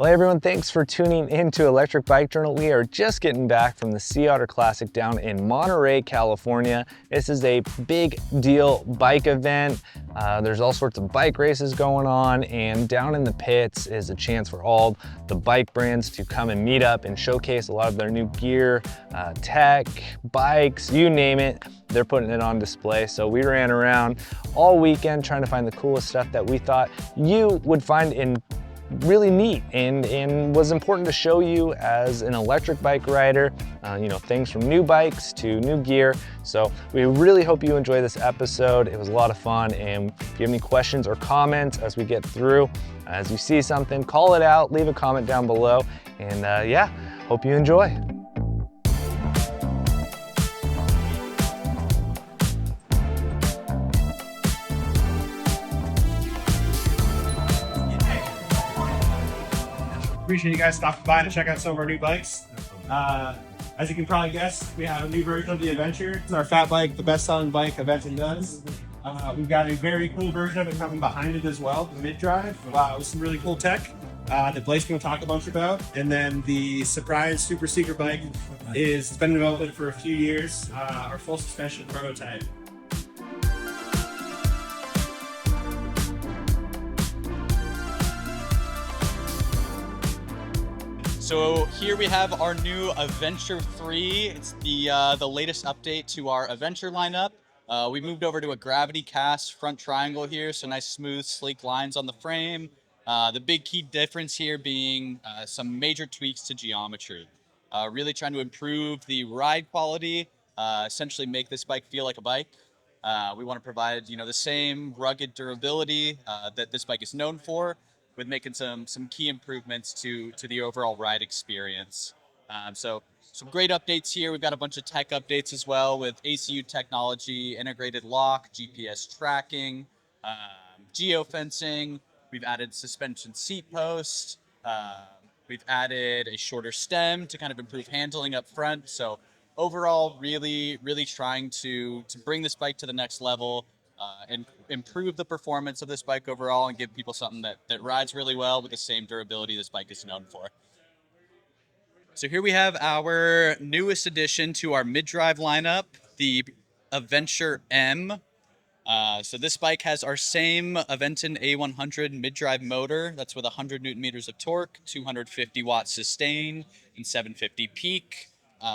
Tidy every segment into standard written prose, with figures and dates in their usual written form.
Well, hey everyone, thanks for tuning into Electric Bike Journal. We are just getting back from the Sea Otter Classic down in Monterey, California. This is a big deal bike event. There's all sorts of bike races going on, and down in the pits is a chance for all the bike brands to come and meet up and showcase a lot of their new gear, tech, bikes, you name it. They're putting it on display. So we ran around all weekend trying to find the coolest stuff that we thought you would find in really neat and was important to show you as an electric bike rider, you know, things from new bikes to new gear. So we really hope you enjoy this episode. It was a lot of fun, and if you have any questions or comments as we get through, as you see something, call it out, leave a comment down below, and yeah, hope you enjoy. Appreciate you guys stopping by to check out some of our new bikes. As you can probably guess, we have a new version of the Adventure. It's our fat bike, the best-selling bike AVENTON does. We've got a very cool version of it coming behind it as well, the mid-drive, with some really cool tech that Blake's going to talk a bunch about. And then the surprise super secret bike it's been in development for a few years, our full suspension prototype. So here we have our new Adventure 3. It's the latest update to our Adventure lineup. We moved over to a gravity cast front triangle here, so nice smooth sleek lines on the frame. The big key difference here being some major tweaks to geometry. Really trying to improve the ride quality, essentially make this bike feel like a bike. We want to provide, you know, the same rugged durability that this bike is known for, with making some key improvements to the overall ride experience. So some great updates here. We've got a bunch of tech updates as well with ACU technology, integrated lock, GPS tracking, geofencing. We've added suspension seat post. We've added a shorter stem to kind of improve handling up front. So overall, really trying to bring this bike to the next level. And improve the performance of this bike overall and give people something that rides really well with the same durability this bike is known for. So here we have our newest addition to our mid-drive lineup, the Adventure M. So this bike has our same AVENTON A100 mid-drive motor. That's with 100 Newton meters of torque, 250 watts sustain, and 750 peak.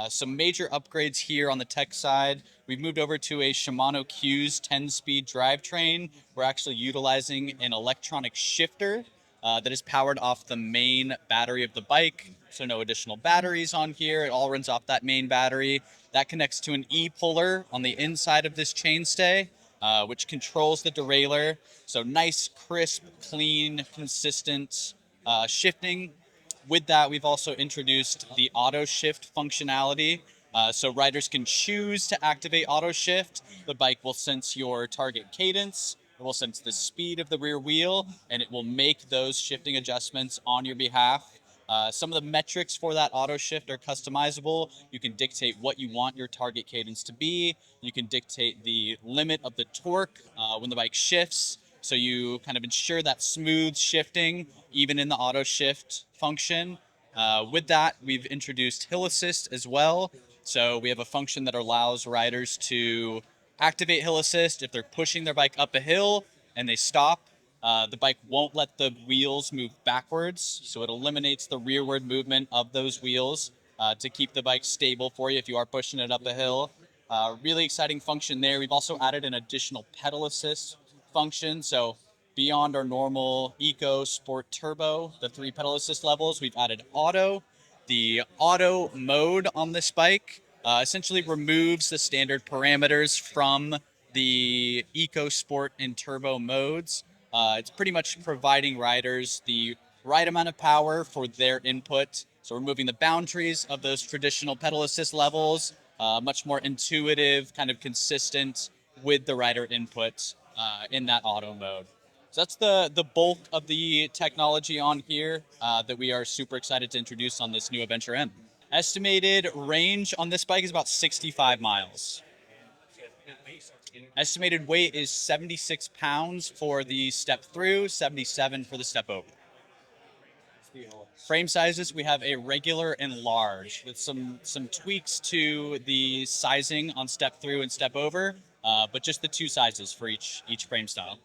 Some major upgrades here on the tech side. We've moved over to a Shimano Q's 10-speed drivetrain. We're actually utilizing an electronic shifter that is powered off the main battery of the bike. So no additional batteries on here. It all runs off that main battery. That connects to an E-puller on the inside of this chainstay, which controls the derailleur. So nice, crisp, clean, consistent shifting. With that, we've also introduced the auto shift functionality. So riders can choose to activate auto shift. The bike will sense your target cadence. It will sense the speed of the rear wheel, and it will make those shifting adjustments on your behalf. Some of the metrics for that auto shift are customizable. You can dictate what you want your target cadence to be. You can dictate the limit of the torque when the bike shifts. So you kind of ensure that smooth shifting, even in the auto shift function. With that, we've introduced hill assist as well. So we have a function that allows riders to activate hill assist if they're pushing their bike up a hill and they stop. The bike won't let the wheels move backwards, so it eliminates the rearward movement of those wheels to keep the bike stable for you if you are pushing it up a hill. Really exciting function there. We've also added an additional pedal assist function. So beyond our normal Eco, Sport, Turbo, the 3 pedal assist levels, we've added Auto. The Auto mode on this bike essentially removes the standard parameters from the Eco, Sport, and Turbo modes. It's pretty much providing riders the right amount of power for their input. So removing the boundaries of those traditional pedal assist levels, much more intuitive, kind of consistent with the rider input in that auto mode. So that's the bulk of the technology on here that we are super excited to introduce on this new Adventure M. Estimated range on this bike is about 65 miles. Estimated weight is 76 pounds for the step through, 77 for the step over. Frame sizes, we have a regular and large with some tweaks to the sizing on step through and step over, but just the two sizes for each frame style.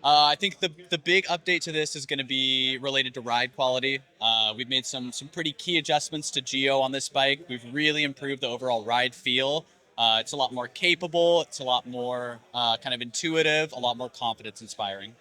I think the big update to this is going to be related to ride quality. We've made some pretty key adjustments to Geo on this bike. We've really improved the overall ride feel. It's a lot more capable. It's a lot more kind of intuitive, a lot more confidence inspiring.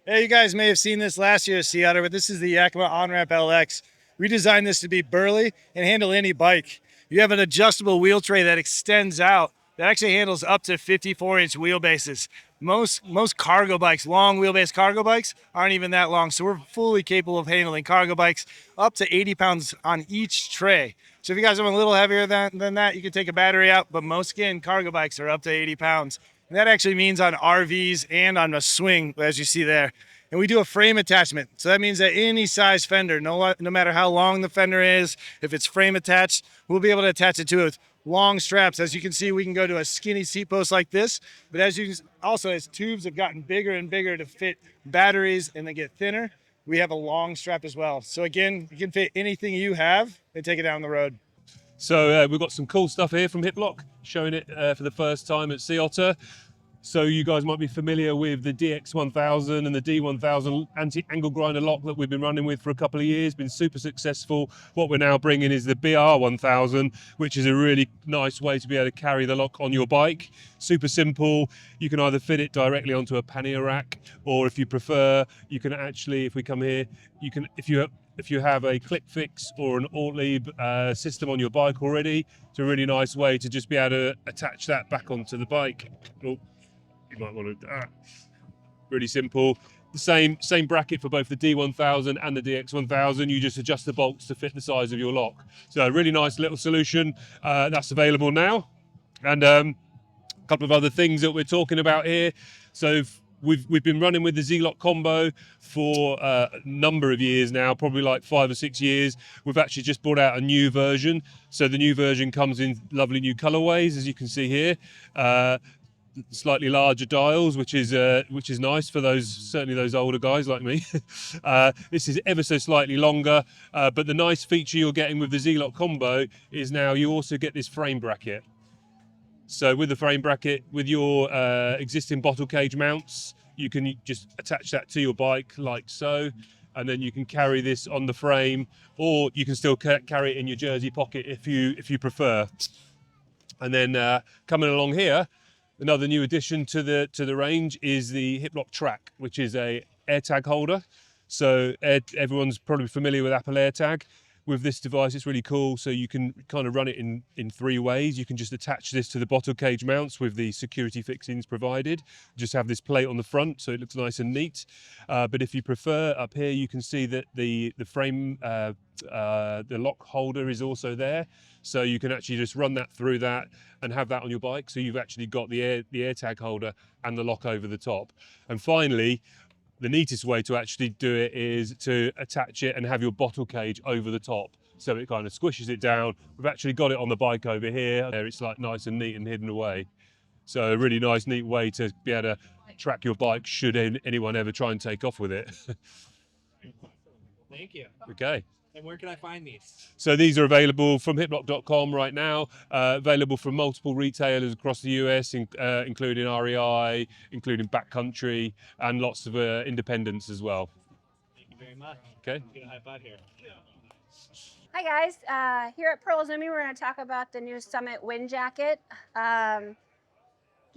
Hey, you guys may have seen this last year at Sea Otter, but this is the Yakima On-Ramp LX. We designed this to be burly and handle any bike. You have an adjustable wheel tray that extends out, that actually handles up to 54-inch wheelbases. Most cargo bikes, long wheelbase cargo bikes, aren't even that long, so we're fully capable of handling cargo bikes up to 80 pounds on each tray. So if you guys are a little heavier than that, you can take a battery out, but most, again, cargo bikes are up to 80 pounds. And that actually means on RVs and on a swing, as you see there. And we do a frame attachment. So that means that any size fender, no matter how long the fender is, if it's frame attached, we'll be able to attach it to it with long straps. As you can see, we can go to a skinny seat post like this. But as tubes have gotten bigger and bigger to fit batteries and they get thinner, we have a long strap as well. So again, you can fit anything you have and take it down the road. So we've got some cool stuff here from Hiplock, showing it for the first time at Sea Otter. So you guys might be familiar with the DX1000 and the D1000 anti-angle grinder lock that we've been running with for a couple of years, been super successful. What we're now bringing is the BR1000, which is a really nice way to be able to carry the lock on your bike. Super simple. You can either fit it directly onto a pannier rack, or if you prefer, you can actually, if we come here, you can, if you have a click fix or an Ortlieb system on your bike already, it's a really nice way to just be able to attach that back onto the bike. Oh, you might want to, really simple. The same bracket for both the D1000 and the DX1000. You just adjust the bolts to fit the size of your lock. So a really nice little solution that's available now. And a couple of other things that we're talking about here. So we've been running with the Z-Lock combo for a number of years now, probably like 5 or 6 years. We've actually just brought out a new version. So the new version comes in lovely new colorways, as you can see here. Slightly larger dials, which is nice for certainly those older guys like me. This is ever so slightly longer, but the nice feature you're getting with the Z-Lock combo is now you also get this frame bracket. So with the frame bracket, with your existing bottle cage mounts, you can just attach that to your bike like so, and then you can carry this on the frame, or you can still carry it in your jersey pocket if you prefer. And then coming along here, another new addition to the range is the Hiplock Track, which is a AirTag holder. So everyone's probably familiar with Apple AirTag. With this device, it's really cool. So you can kind of run it in 3 ways. You can just attach this to the bottle cage mounts with the security fixings provided. Just have this plate on the front, so it looks nice and neat. But if you prefer, up here you can see that the frame, the lock holder is also there. So you can actually just run that through that and have that on your bike. So you've actually got the AirTag holder and the lock over the top. And finally, the neatest way to actually do it is to attach it and have your bottle cage over the top. So it kind of squishes it down. We've actually got it on the bike over here. It's like nice and neat and hidden away. So a really nice, neat way to be able to track your bike should anyone ever try and take off with it. Thank you. Okay. And where can I find these? So these are available from hiplock.com right now, available from multiple retailers across the US, including REI, including Backcountry, and lots of independents as well. Thank you very much. Okay. I'm gonna high five here. Hi guys, here at Pearl Izumi, we're going to talk about the new Summit wind jacket.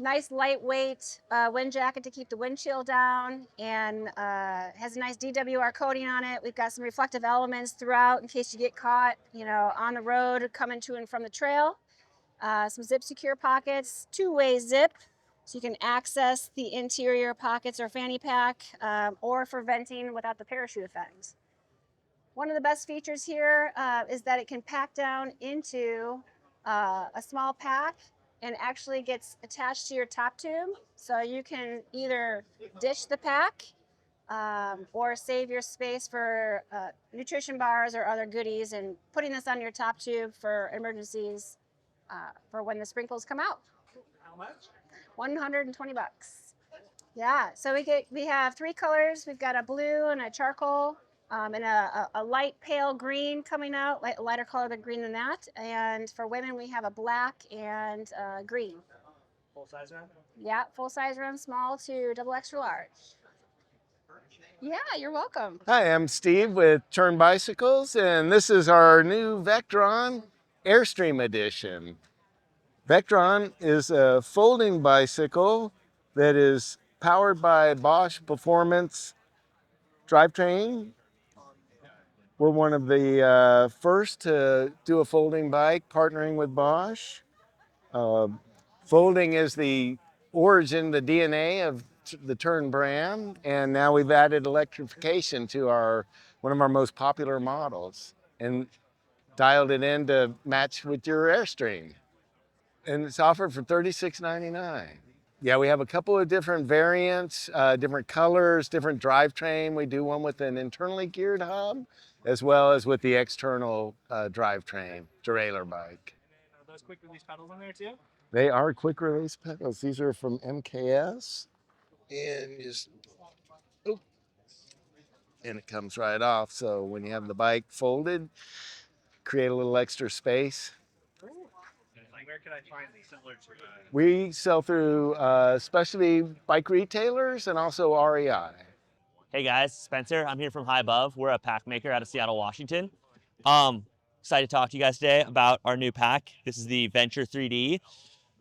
Nice lightweight wind jacket to keep the wind chill down, and has a nice DWR coating on it. We've got some reflective elements throughout in case you get caught, on the road coming to and from the trail. Some zip secure pockets, 2-way zip, so you can access the interior pockets or fanny pack, or for venting without the parachute effect. One of the best features here is that it can pack down into a small pack and actually gets attached to your top tube. So you can either ditch the pack or save your space for nutrition bars or other goodies, and putting this on your top tube for emergencies for when the sprinkles come out. How much? 120 bucks. Yeah, so we have 3 colors. We've got a blue and a charcoal, and a light pale green coming out, a lighter color than green than that. And for women, we have a black and green. Full size round? Yeah, full size rim, small to double extra large. Yeah, you're welcome. Hi, I'm Steve with Tern Bicycles, and this is our new Vectron Airstream edition. Vectron is a folding bicycle that is powered by Bosch Performance drivetrain. We're one of the first to do a folding bike partnering with Bosch. Folding is the origin, the DNA of the Tern brand, and now we've added electrification to one of our most popular models and dialed it in to match with your Airstream. And it's offered for $36.99. Yeah, we have a couple of different variants, different colors, different drivetrain. We do one with an internally geared hub, as well as with the external drivetrain, derailleur bike. And are those quick release pedals on there too? They are quick release pedals. These are from MKS. And just, oh, and it comes right off. So when you have the bike folded, create a little extra space. Like, where could I find these similar to? We sell through specialty bike retailers and also REI. Hey guys, Spencer. I'm here from High Above. We're a pack maker out of Seattle, Washington. Excited to talk to you guys today about our new pack. This is the Venture 3D.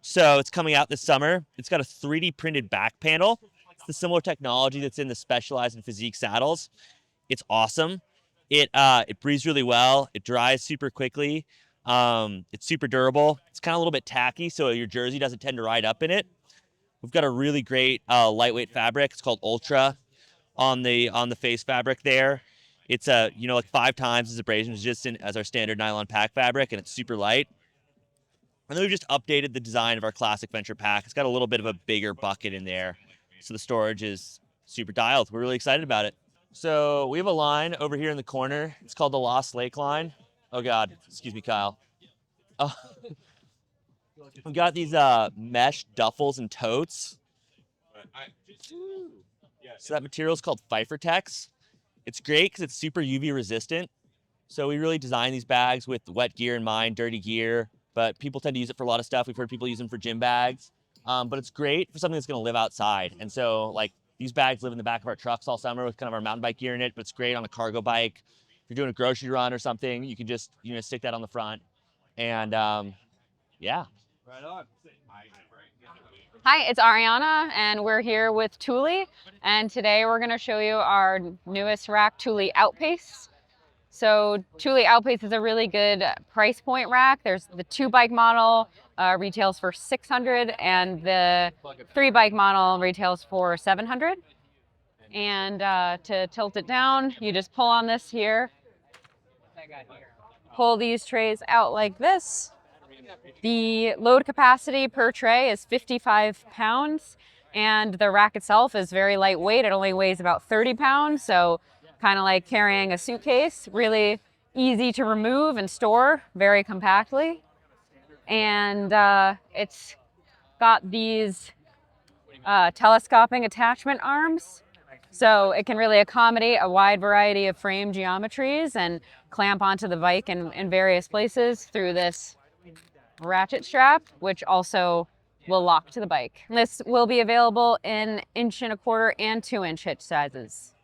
So it's coming out this summer. It's got a 3D printed back panel. It's the similar technology that's in the Specialized and Physique saddles. It's awesome. It breathes really well. It dries super quickly. It's super durable. It's kind of a little bit tacky, so your jersey doesn't tend to ride up in it. We've got a really great lightweight fabric. It's called Ultra on the face fabric there. It's like 5 times as abrasion resistant as our standard nylon pack fabric, and it's super light. And then we've just updated the design of our classic Venture pack. It's got a little bit of a bigger bucket in there, so the storage is super dialed. We're really excited about it. So we have a line over here in the corner. It's called the Lost Lake line. Oh God, excuse me, Kyle. We've got these mesh duffels and totes. So that material is called Pfeiffertex. It's great because it's super UV resistant. So we really designed these bags with wet gear in mind, dirty gear, but people tend to use it for a lot of stuff. We've heard people use them for gym bags, but it's great for something that's gonna live outside. And so like these bags live in the back of our trucks all summer with kind of our mountain bike gear in it, but it's great on a cargo bike. If you're doing a grocery run or something, you can just, stick that on the front. And yeah. Right on. Hi, it's Ariana, and we're here with Thule, and today we're going to show you our newest rack, Thule Outpace. So Thule Outpace is a really good price point rack. There's the 2-bike model retails for $600, and the 3-bike model retails for $700. And to tilt it down, you just pull on this here, pull these trays out like this. The load capacity per tray is 55 pounds, and the rack itself is very lightweight. It only weighs about 30 pounds, so kind of like carrying a suitcase. Really easy to remove and store very compactly. And it's got these telescoping attachment arms, so it can really accommodate a wide variety of frame geometries and clamp onto the bike in various places through this ratchet strap, which also will lock to the bike. This will be available in 1.25" and 2" hitch sizes.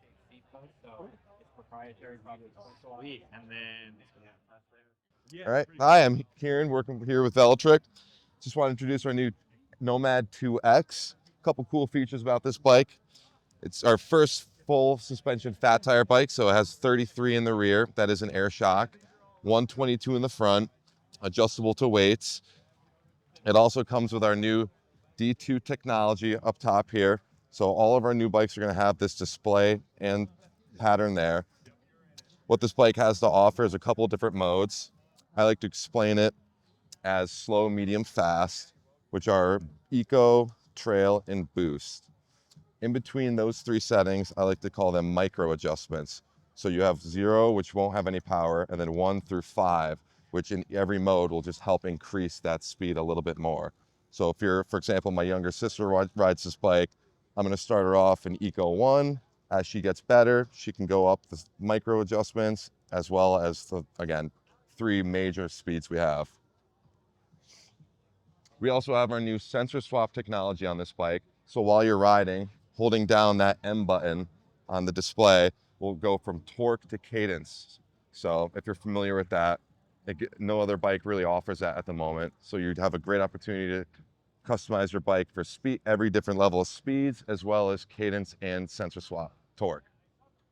All right. Hi, I'm Kieran, working here with Velotric. Just want to introduce our new Nomad 2X. A couple cool features about this bike. It's our first full suspension fat tire bike, so it has 33 in the rear. That is an air shock. 122 in the front. Adjustable to weights. It also comes with our new D2 technology up top here. So all of our new bikes are going to have this display and pattern there. What this bike has to offer is a couple different modes. I like to explain it as slow, medium, fast, which are eco, trail, and boost. In between those 3 settings, I like to call them micro adjustments. So you have 0, which won't have any power, and then 1 through 5, which in every mode will just help increase that speed a little bit more. So if you're, for example, my younger sister rides this bike, I'm gonna start her off in Eco 1. As she gets better, she can go up the micro adjustments as well as the, again, 3 major speeds we have. We also have our new sensor swap technology on this bike. So while you're riding, holding down that M button on the display will go from torque to cadence. So if you're familiar with that, no other bike really offers that at the moment. So you'd have a great opportunity to customize your bike for speed, every different level of speeds, as well as cadence and sensor swap torque.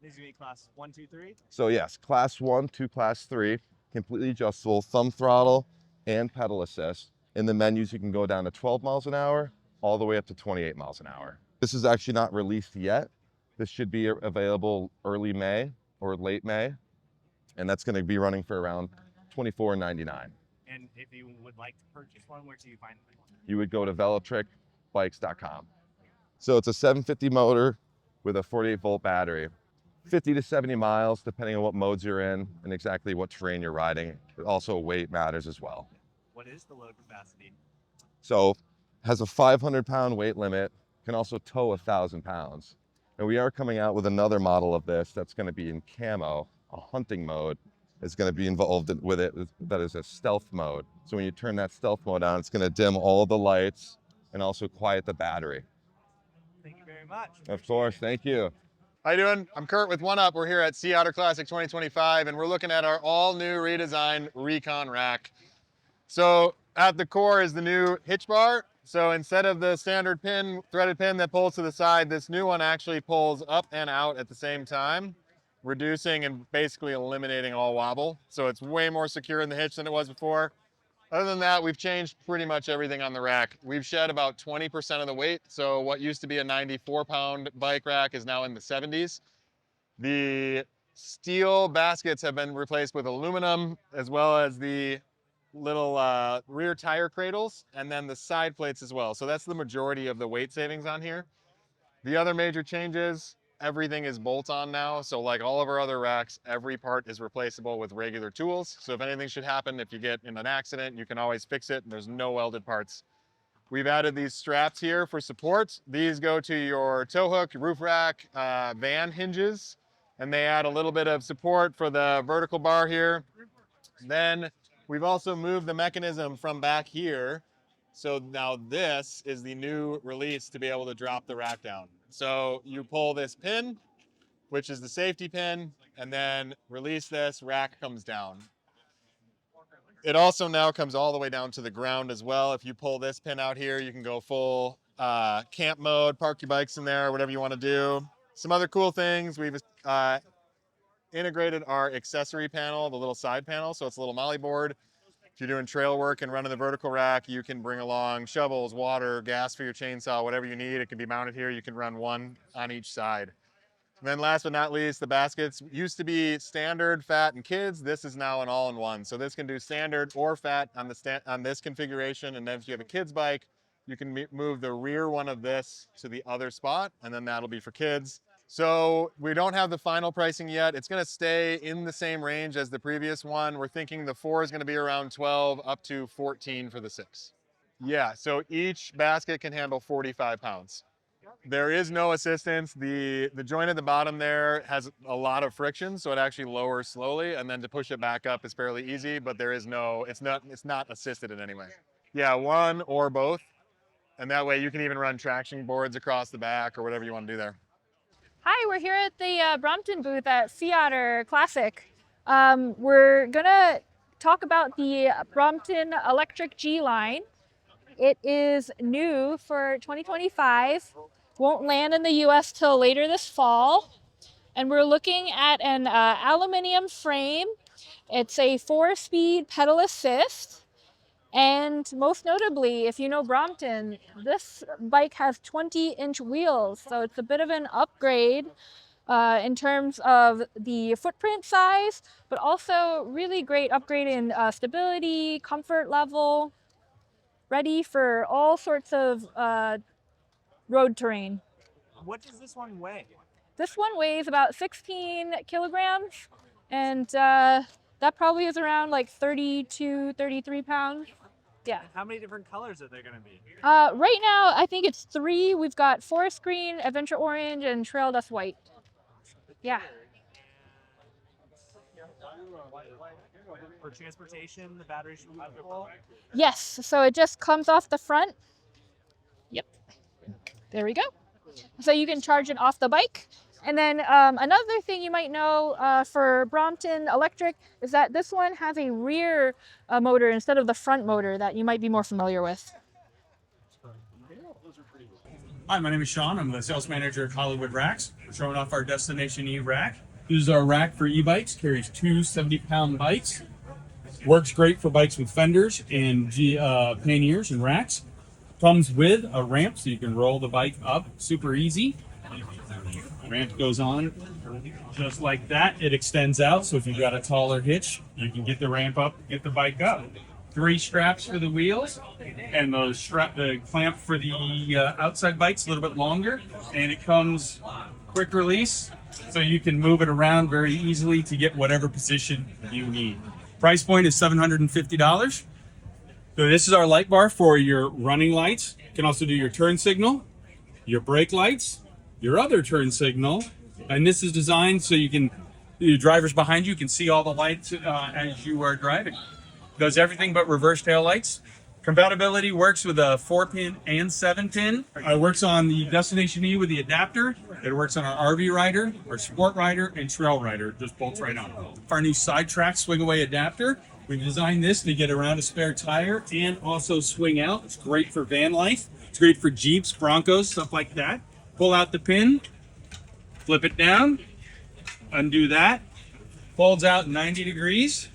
These are gonna be class 1, 2, 3. So yes, class 1 to class 3, completely adjustable, thumb throttle and pedal assist. In the menus, you can go down to 12 miles an hour, all the way up to 28 miles an hour. This is actually not released yet. This should be available early May or late May, and that's gonna be running for around $24.99. And if you would like to purchase one, where do you find them? You would go to velotricbikes.com. So it's a 750 motor with a 48-volt battery. 50 to 70 miles, depending on what modes you're in and exactly what terrain you're riding. Also, weight matters as well. What is the load capacity? So has a 500-pound weight limit, can also tow 1,000 pounds. And we are coming out with another model of this that's going to be in camo, a hunting mode is going to be involved with it. That is a stealth mode. So when you turn that stealth mode on, it's going to dim all the lights and also quiet the battery. Thank you very much. Of course, thank you. How you doing? I'm Kurt with One Up. We're here at Sea Otter Classic 2025, and we're looking at our all-new redesigned Recon rack. So at the core is the new hitch bar. So instead of the standard pin, threaded pin that pulls to the side, this new one actually pulls up and out at the same time, reducing and basically eliminating all wobble. So it's way more secure in the hitch than it was before. Other than that, we've changed pretty much everything on the rack. We've shed about 20% of the weight. So what used to be a 94-pound bike rack is now in the 70s. The steel baskets have been replaced with aluminum, as well as the little rear tire cradles, and then the side plates as well. So that's the majority of the weight savings on here. The other major changes, everything is bolt-on now. So like all of our other racks, every part is replaceable with regular tools. So if anything should happen, if you get in an accident, you can always fix it, and there's no welded parts. We've added these straps here for support. These go to your tow hook, roof rack, van hinges, and they add a little bit of support for the vertical bar here. Then we've also moved the mechanism from back here. So now this is the new release to be able to drop the rack down. So you pull this pin, which is the safety pin, and then release this, rack comes down. It also now comes all the way down to the ground as well. If you pull this pin out here, you can go full camp mode, park your bikes in there, whatever you want to do. Some other cool things, we've integrated our accessory panel, the little side panel. So it's a little molly board. If you're doing trail work and running the vertical rack, you can bring along shovels, water, gas for your chainsaw, whatever you need. It can be mounted here. You can run one on each side. And then last but not least, the baskets used to be standard, fat, and kids. This is now an all-in-one. So this can do standard or fat on this configuration. And then if you have a kid's bike, you can move the rear one of this to the other spot, and then that'll be for kids. So we don't have the final pricing yet. It's gonna stay in the same range as the previous one. We're thinking the 4 is gonna be around 12 up to 14 for the 6. Yeah, so each basket can handle 45 pounds. There is no assistance. The joint at the bottom there has a lot of friction, so it actually lowers slowly, and then to push it back up is fairly easy, but there is no, it's not assisted in any way. Yeah, one or both. And that way you can even run traction boards across the back or whatever you want to do there. Hi, we're here at the Brompton booth at Sea Otter Classic. We're gonna talk about the Brompton Electric G line. It is new for 2025. Won't land in the US till later this fall. And we're looking at an aluminum frame. It's a 4-speed pedal assist. And most notably, if you know Brompton, this bike has 20-inch wheels. So it's a bit of an upgrade in terms of the footprint size, but also really great upgrade in stability, comfort level, ready for all sorts of road terrain. What does this one weigh? This one weighs about 16 kilograms, and that probably is around like 32, 33 pounds. Yeah. How many different colors are there going to be? Right now, I think it's 3. We've got forest green, adventure orange, and trail dust white. Yeah. For transportation, the battery should be full. Yes. So it just comes off the front. Yep. There we go. So you can charge it off the bike. And then another thing you might know for Brompton Electric is that this one has a rear motor instead of the front motor that you might be more familiar with. Hi, my name is Sean. I'm the sales manager at Hollywood Racks. We're showing off our Destination E rack. This is our rack for e-bikes. Carries 2 70-pound bikes. Works great for bikes with fenders and panniers and racks. Comes with a ramp so you can roll the bike up super easy. Ramp goes on just like that. It extends out, so if you've got a taller hitch, you can get the ramp up, get the bike up. 3 straps for the wheels, and the clamp for the outside bike's a little bit longer, and it comes quick release, so you can move it around very easily to get whatever position you need. Price point is $750. So this is our light bar for your running lights. You can also do your turn signal, your brake lights, your other turn signal, and this is designed so you can, your drivers behind you can see all the lights as you are driving. Does everything but reverse tail lights. Compatibility works with a 4-pin and 7-pin. It works on the Destination E with the adapter. It works on our RV rider, our sport rider, and trail rider. Just bolts right on. Our new side track swing away adapter. We've designed this to get around a spare tire and also swing out. It's great for van life. It's great for Jeeps, Broncos, stuff like that. Pull out the pin, flip it down, undo that, folds out 90 degrees,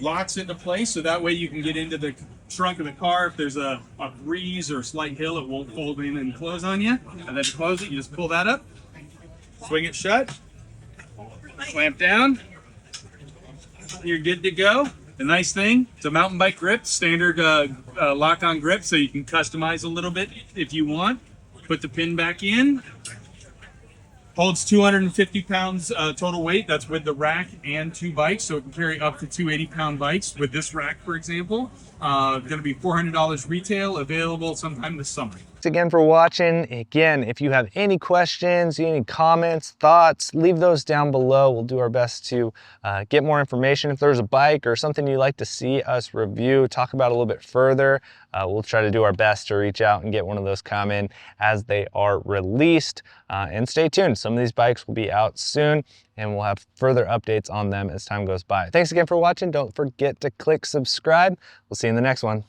locks into place so that way you can get into the trunk of the car. If there's a breeze or a slight hill, it won't fold in and close on you. And then to close it, you just pull that up, swing it shut, clamp down, you're good to go. The nice thing, it's a mountain bike grip, standard lock-on grip, so you can customize a little bit if you want. Put the pin back in. Holds 250 pounds total weight. That's with the rack and 2 bikes, so it can carry up to 2 80-pound bikes with this rack, for example. Going to be $400 retail, available sometime this summer. Thanks again for watching. Again, if you have any questions, any comments, thoughts, leave those down below. We'll do our best to get more information. If there's a bike or something you'd like to see us review, talk about a little bit further, we'll try to do our best to reach out and get one of those come in as they are released. And stay tuned. Some of these bikes will be out soon, and we'll have further updates on them as time goes by. Thanks again for watching. Don't forget to click subscribe. We'll see you in the next one.